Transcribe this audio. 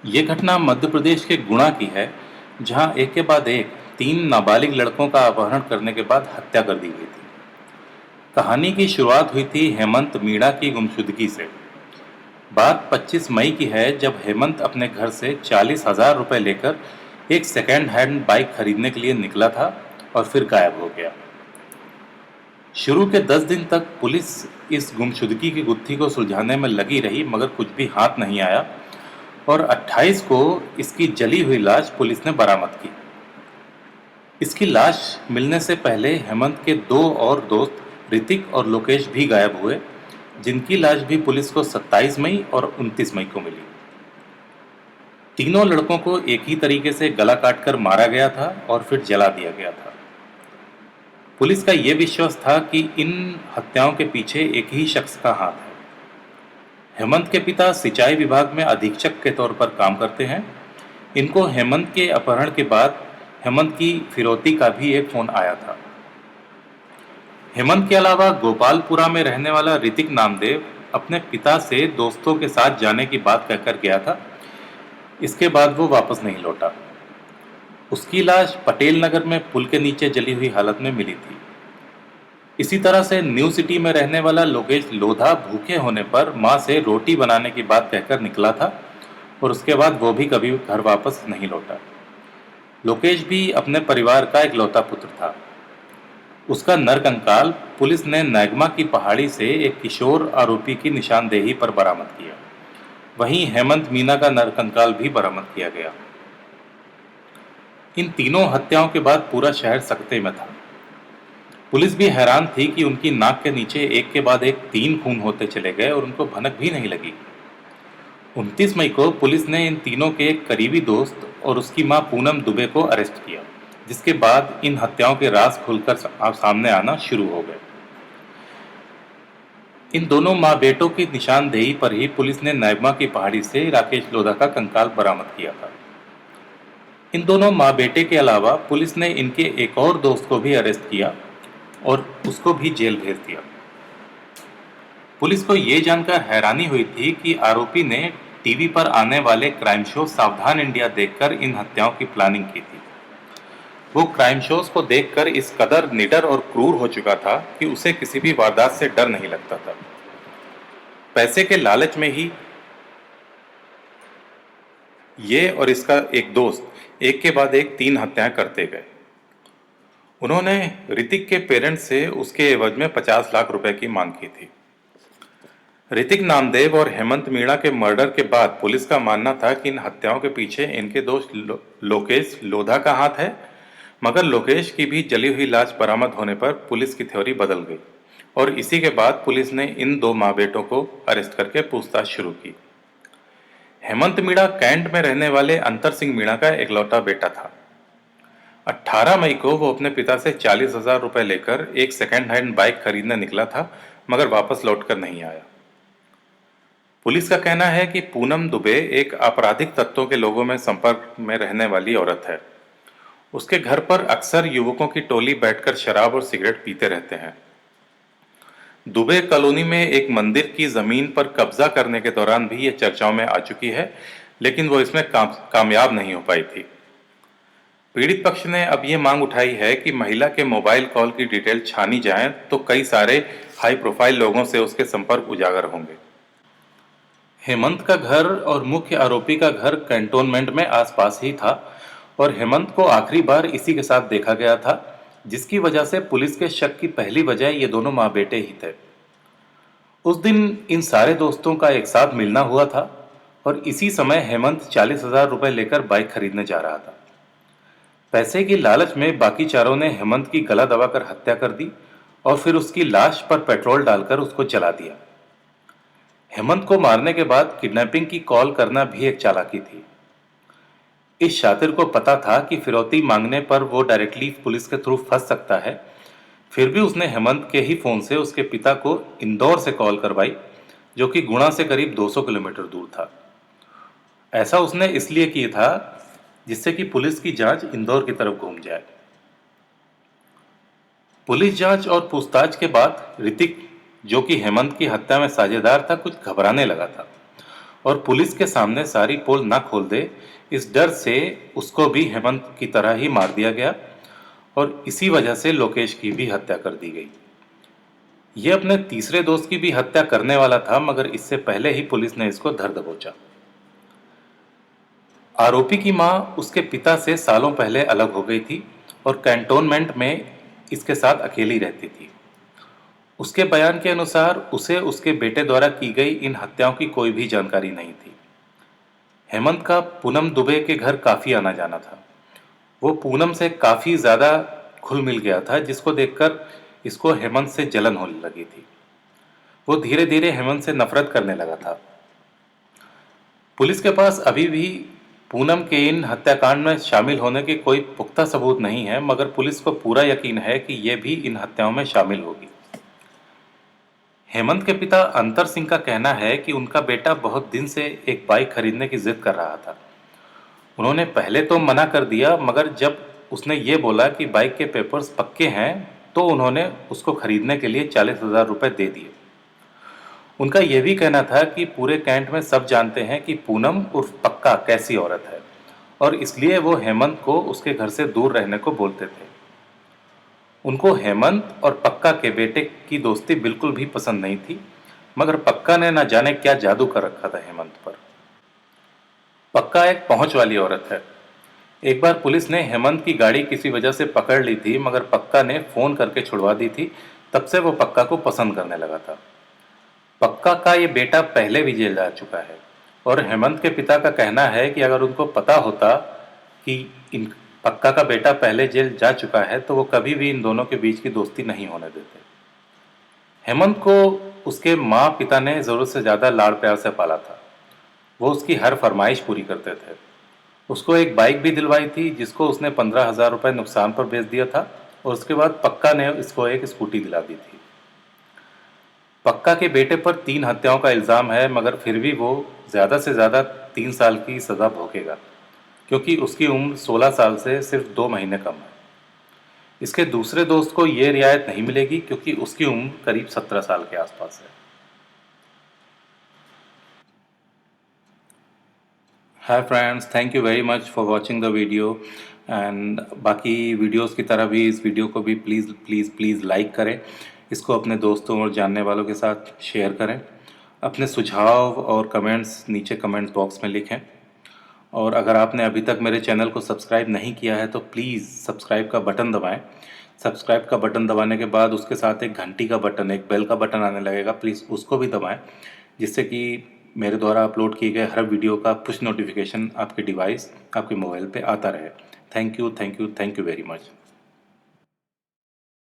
ये घटना मध्य प्रदेश के गुणा की है, जहां एक के बाद एक 3 नाबालिग लड़कों का अपहरण करने के बाद हत्या कर दी गई थी। कहानी की शुरुआत हुई थी हेमंत मीणा की गुमशुदगी से। बात 25 मई की है, जब हेमंत अपने घर से 40,000 रुपये लेकर एक सेकेंड हैंड बाइक खरीदने के लिए निकला था और फिर गायब हो गया। शुरू के 10 दिन तक पुलिस इस गुमशुदगी की गुत्थी को सुलझाने में लगी रही, मगर कुछ भी हाथ नहीं आया और 28 को इसकी जली हुई लाश पुलिस ने बरामद की। इसकी लाश मिलने से पहले हेमंत के 2 और दोस्त ऋतिक और लोकेश भी गायब हुए, जिनकी लाश भी पुलिस को 27 मई और 29 मई को मिली। तीनों लड़कों को एक ही तरीके से गला काटकर मारा गया था और फिर जला दिया गया था। पुलिस का यह विश्वास था कि इन हत्याओं के पीछे एक ही शख्स का हाथ है। हेमंत के पिता सिंचाई विभाग में अधीक्षक के तौर पर काम करते हैं। इनको हेमंत के अपहरण के बाद हेमंत की फिरौती का भी एक फोन आया था। हेमंत के अलावा गोपालपुरा में रहने वाला ऋतिक नामदेव अपने पिता से दोस्तों के साथ जाने की बात कहकर गया था। इसके बाद वो वापस नहीं लौटा। उसकी लाश पटेल नगर में पुल के नीचे जली हुई हालत में मिली थी। इसी तरह से न्यू सिटी में रहने वाला लोकेश लोधा भूखे होने पर मां से रोटी बनाने की बात कहकर निकला था और उसके बाद वो भी कभी घर वापस नहीं लौटा। लोकेश भी अपने परिवार का इकलौता पुत्र था। उसका नरकंकाल पुलिस ने नैगमा की पहाड़ी से एक किशोर आरोपी की निशानदेही पर बरामद किया। वहीं हेमंत मीना का नरकंकाल भी बरामद किया गया। इन तीनों हत्याओं के बाद पूरा शहर सकते में था। पुलिस भी हैरान थी कि उनकी नाक के नीचे एक के बाद एक 3 खून होते चले गए और उनको भनक भी नहीं लगी। 29 मई को पुलिस ने इन तीनों के एक करीबी दोस्त और उसकी मां पूनम दुबे को अरेस्ट किया, जिसके बाद इन हत्याओं के राज खुलकर सामने आना शुरू हो गए। इन दोनों माँ बेटों की निशानदेही पर ही पुलिस ने नैगमा की पहाड़ी से राकेश लोधा का कंकाल बरामद किया था। इन दोनों माँ बेटे के अलावा पुलिस ने इनके एक और दोस्त को भी अरेस्ट किया और उसको भी जेल भेज दिया। पुलिस को यह जानकर हैरानी हुई थी कि आरोपी ने टीवी पर आने वाले क्राइम शो सावधान इंडिया देखकर इन हत्याओं की प्लानिंग की थी। वो क्राइम शोज को देखकर इस कदर निडर और क्रूर हो चुका था कि उसे किसी भी वारदात से डर नहीं लगता था। पैसे के लालच में ही ये और इसका एक दोस्त एक के बाद एक 3 हत्याएं करते गए। उन्होंने ऋतिक के पेरेंट्स से उसके एवज में 50 लाख रुपए की मांग की थी। ऋतिक नामदेव और हेमंत मीणा के मर्डर के बाद पुलिस का मानना था कि इन हत्याओं के पीछे इनके दोस्त लोकेश लोधा का हाथ है, मगर लोकेश की भी जली हुई लाश बरामद होने पर पुलिस की थ्योरी बदल गई और इसी के बाद पुलिस ने इन 2 माँ बेटों को अरेस्ट करके पूछताछ शुरू की। हेमंत मीणा कैंट में रहने वाले अंतर सिंह मीणा का इकलौता बेटा था। 18 मई को वो अपने पिता से 40,000 रुपए लेकर एक सेकेंड हैंड बाइक खरीदने निकला था, मगर वापस लौटकर नहीं आया। पुलिस का कहना है कि पूनम दुबे एक आपराधिक तत्वों के लोगों में संपर्क में रहने वाली औरत है। उसके घर पर अक्सर युवकों की टोली बैठकर शराब और सिगरेट पीते रहते हैं। दुबे कॉलोनी में एक मंदिर की जमीन पर कब्जा करने के दौरान भी ये चर्चाओं में आ चुकी है, लेकिन वो इसमें कामयाब नहीं हो पाई थी। पीड़ित पक्ष ने अब ये मांग उठाई है कि महिला के मोबाइल कॉल की डिटेल छानी जाए तो कई सारे हाई प्रोफाइल लोगों से उसके संपर्क उजागर होंगे। हेमंत का घर और मुख्य आरोपी का घर कैंटोनमेंट में आसपास ही था और हेमंत को आखिरी बार इसी के साथ देखा गया था, जिसकी वजह से पुलिस के शक की पहली वजह ये दोनों माँ बेटे ही थे। उस दिन इन सारे दोस्तों का एक साथ मिलना हुआ था और इसी समय हेमंत 40,000 रुपए लेकर बाइक खरीदने जा रहा था। पैसे की लालच में बाकी चारों ने हेमंत की गला दबाकर हत्या कर दी और फिर उसकी लाश पर पेट्रोल डालकर उसको जला दिया। हेमंत को मारने के बाद किडनैपिंग की कॉल करना भी एक चालाकी थी। इस शातिर को पता था कि फिरौती मांगने पर वो डायरेक्टली पुलिस के थ्रू फंस सकता है, फिर भी उसने हेमंत के ही फोन से उसके पिता को इंदौर से कॉल करवाई, जो कि गुणा से करीब 200 किलोमीटर दूर था। ऐसा उसने इसलिए किया था जिससे कि पुलिस की जांच इंदौर की तरफ घूम जाए। पुलिस जांच और पूछताछ के बाद ऋतिक, जो कि हेमंत की हत्या में साझेदार था, कुछ घबराने लगा था। और पुलिस के सामने सारी पोल न खोल दे, इस डर से उसको भी हेमंत की तरह ही मार दिया गया और इसी वजह से लोकेश की भी हत्या कर दी गई। ये अपने तीसरे दोस्त की भी हत्या करने वाला था, मगर इससे पहले ही पुलिस ने इसको धर दबोचा। आरोपी की मां उसके पिता से सालों पहले अलग हो गई थी और कैंटोनमेंट में इसके साथ अकेली रहती थी। उसके बयान के अनुसार उसे उसके बेटे द्वारा की गई इन हत्याओं की कोई भी जानकारी नहीं थी। हेमंत का पूनम दुबे के घर काफी आना जाना था। वो पूनम से काफी ज्यादा घुल मिल गया था, जिसको देखकर इसको हेमंत से जलन होने लगी थी। वो धीरे धीरे हेमंत से नफरत करने लगा था। पुलिस के पास अभी भी पूनम के इन हत्याकांड में शामिल होने के कोई पुख्ता सबूत नहीं है, मगर पुलिस को पूरा यकीन है कि ये भी इन हत्याओं में शामिल होगी। हेमंत के पिता अंतर सिंह का कहना है कि उनका बेटा बहुत दिन से एक बाइक खरीदने की जिद कर रहा था। उन्होंने पहले तो मना कर दिया, मगर जब उसने ये बोला कि बाइक के पेपर्स पक्के हैं, तो उन्होंने उसको खरीदने के लिए 40,000 रुपए दे दिए। उनका यह भी कहना था कि पूरे कैंट में सब जानते हैं कि पूनम उर्फ पक्का कैसी औरत है और इसलिए वो हेमंत को उसके घर से दूर रहने को बोलते थे। उनको हेमंत और पक्का के बेटे की दोस्ती बिल्कुल भी पसंद नहीं थी, मगर पक्का ने न जाने क्या जादू कर रखा था हेमंत पर। पक्का एक पहुंच वाली औरत है। एक बार पुलिस ने हेमंत की गाड़ी किसी वजह से पकड़ ली थी, मगर पक्का ने फोन करके छुड़वा दी थी। तब से वो पक्का को पसंद करने लगा था। पक्का का ये बेटा पहले भी जेल जा चुका है और हेमंत के पिता का कहना है कि अगर उनको पता होता कि इन पक्का का बेटा पहले जेल जा चुका है तो वो कभी भी इन दोनों के बीच की दोस्ती नहीं होने देते। हेमंत को उसके माँ पिता ने ज़रूरत से ज़्यादा लाड़ प्यार से पाला था। वो उसकी हर फरमाइश पूरी करते थे। उसको एक बाइक भी दिलवाई थी, जिसको उसने 15,000 रुपये नुकसान पर बेच दिया था और उसके बाद पक्का ने इसको एक स्कूटी दिला दी थी। पक्का के बेटे पर 3 हत्याओं का इल्ज़ाम है, मगर फिर भी वो ज़्यादा से ज़्यादा 3 साल की सज़ा भोगेगा, क्योंकि उसकी उम्र 16 साल से सिर्फ 2 महीने कम है। इसके दूसरे दोस्त को ये रियायत नहीं मिलेगी, क्योंकि उसकी उम्र करीब 17 साल के आसपास है। Hi friends, thank you very much for watching the video and बाकी वीडियोस की तरह भी इस वीडियो को भी प्लीज़ प्लीज़ प्लीज़ लाइक करें। इसको अपने दोस्तों और जानने वालों के साथ शेयर करें। अपने सुझाव और कमेंट्स नीचे कमेंट्स बॉक्स में लिखें। और अगर आपने अभी तक मेरे चैनल को सब्सक्राइब नहीं किया है तो प्लीज़ सब्सक्राइब का बटन दबाएं। सब्सक्राइब का बटन दबाने के बाद उसके साथ एक घंटी का बटन, एक बेल का बटन आने लगेगा, प्लीज़ उसको भी दबाएं, जिससे कि मेरे द्वारा अपलोड किए गए हर वीडियो का पुश नोटिफिकेशन आपके डिवाइस, आपके मोबाइल पे आता रहे। Thank you, thank you, thank you very much.